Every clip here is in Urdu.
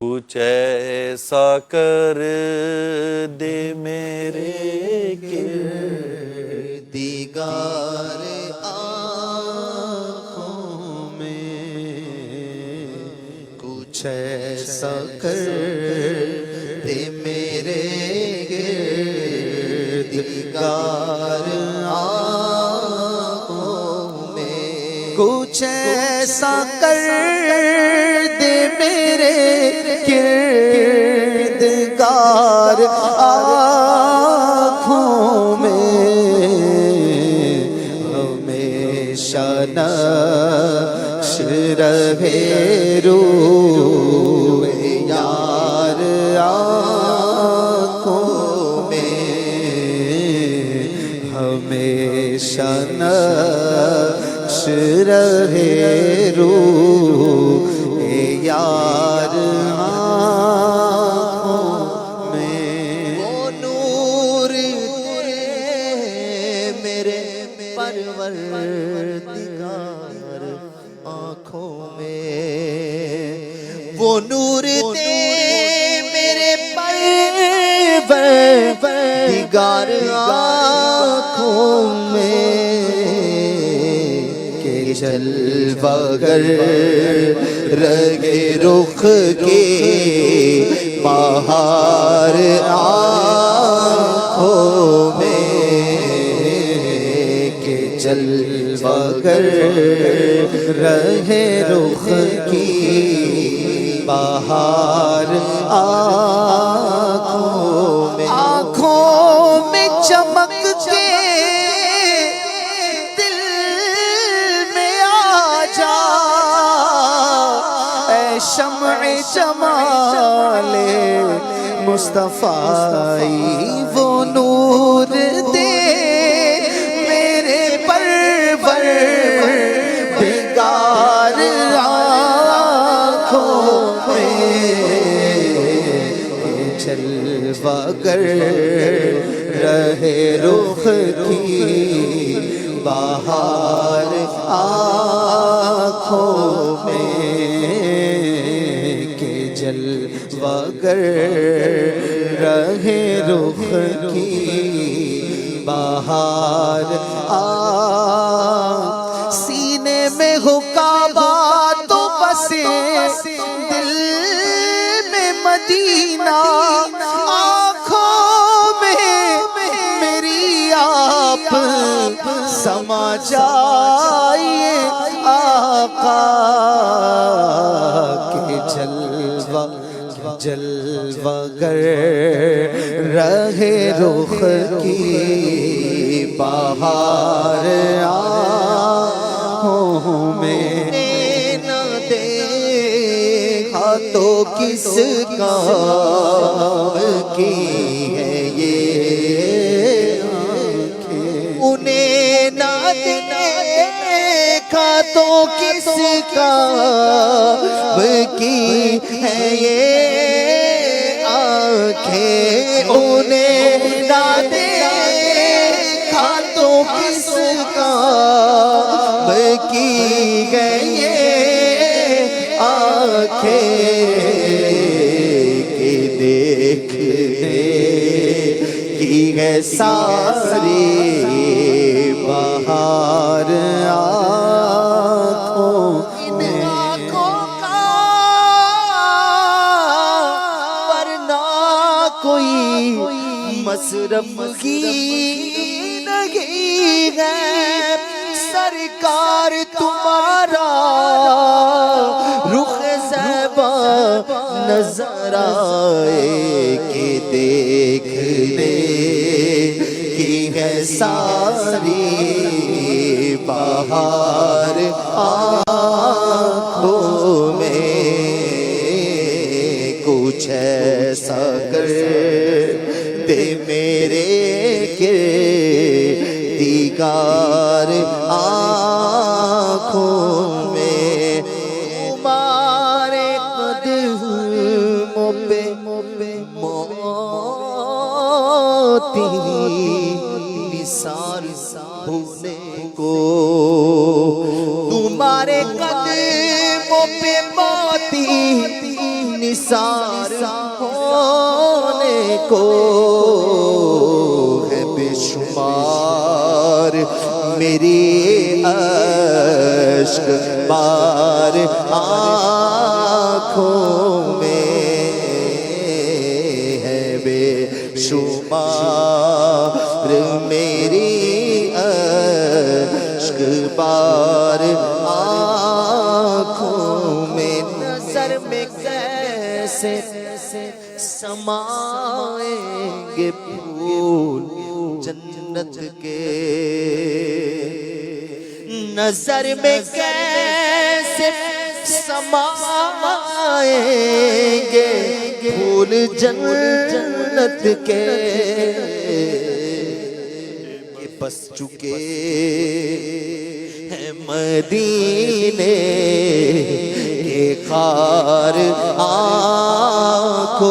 کچھ ایسا کر دے میرے کردگار آنکھوں میں، کچھ ایسا کر دے میرے کردگار آنکھوں میں، کچھ ایسا کر دے میرے کردگار آنکھوں میں، ہمیشہ نقش رہے روح یار آنکھوں میں، ہمیشہ نقش رہے روح یار آنکھوں میں، وہ نور تیرے میرے پروردگار آنکھوں میں، وہ نور تیرے میرے پروردگار آنکھوں میں، کہ جلوہ گر رگے رخ کے بہار آنکھوں میں، کہ جلوہ گر رہے رخ کی بہار آنکھوں میں، آنکھوں میں چمک کے دل میں آ جا، اے شمع جمال مصطفی، وہ نور دے میرے پروردگار آنکھوں میں، جلوہ گر رہے رخ کی بہار آنکھوں میں، کہ جلوہ گر رہے رخ کی بہار سینے میں ہو کعبہ تو بسے دل میں مدینہ، آنکھوں میں میری آپ سما جائیے آقا، کہ جلوہ گر رہے رخ کی بہار آنکھوں میں، نہ دیکھا تو کس کام کی ہے یہ آنکھیں، انہیں نہ دیکھا تو کس کام کی ہے یہ آنکھیں، انہیں نہ دیکھا تو کس کام کی ہے یہ آنکھیں، کہ دیکھنے کی ہے ساری بہار آنکھوں میں، آنکھوں کا ورنہ کوئی مصرف کی نہیں ہے، سرکار تمہارا رخ زیبا نظر آئے، کہ دیکھنے کی ہے ساری بہار آنکھوں میں، کچھ ایسا کر دے میرے کردگار آنکھوں میں، تمہارے قدموں پہ موتی نثار ہونے کو، تمہارے قدموں پہ موتی نثار ہونے کو ہے بے شمار میری اشک بار آنکھوں میں ہے بے شمار میری اشک بار آنکھوں میں نظر میں کیسے سمائیں گے پھول جنت کے نظر میں کیسے سمائیں گے پھول جنت کے کہ بس چکے ہیں مدینے کے خار آنکھوں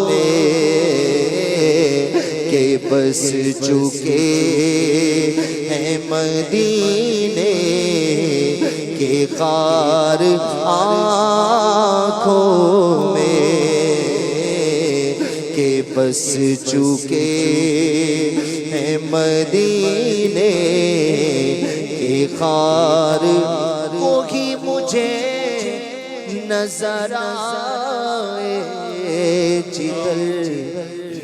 میں کہ بس چکے ہیں مدینے کے خار آنکھوں میں کہ بس چکے ہیں مدینے کے خار وہی مجھے نظر آئے جدھر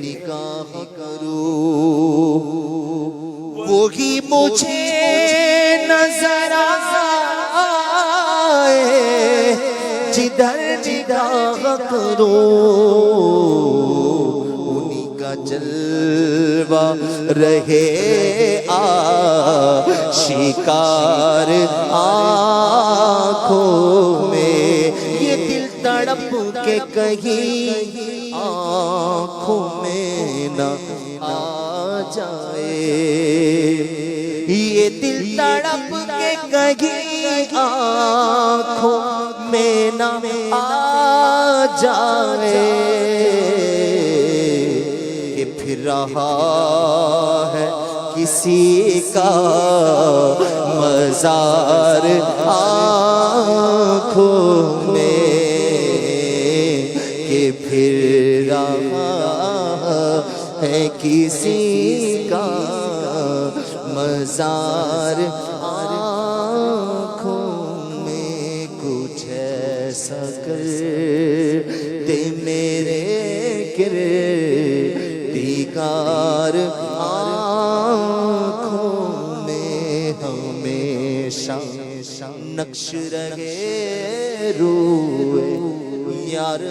نگاہ کروں وہی مجھے نظر آئے جدھر نگاہ کروں انہی کا جلوہ رہے آشکار آنکھوں میں یہ دل تڑپ کے کہیں آنکھوں میں نہ آ جائے یہ دل تڑپ کے کہیں آنکھوں میں نہ آ جائے کہ پھر رہا ہے کسی کا مزار آنکھوں میں کہ پھر رہا ہے کسی کا مزار آنکھوں میں کچھ ایسا کر دے میرے کردگار آنکھوں میں ہمیشہ نقش رہے روئے یار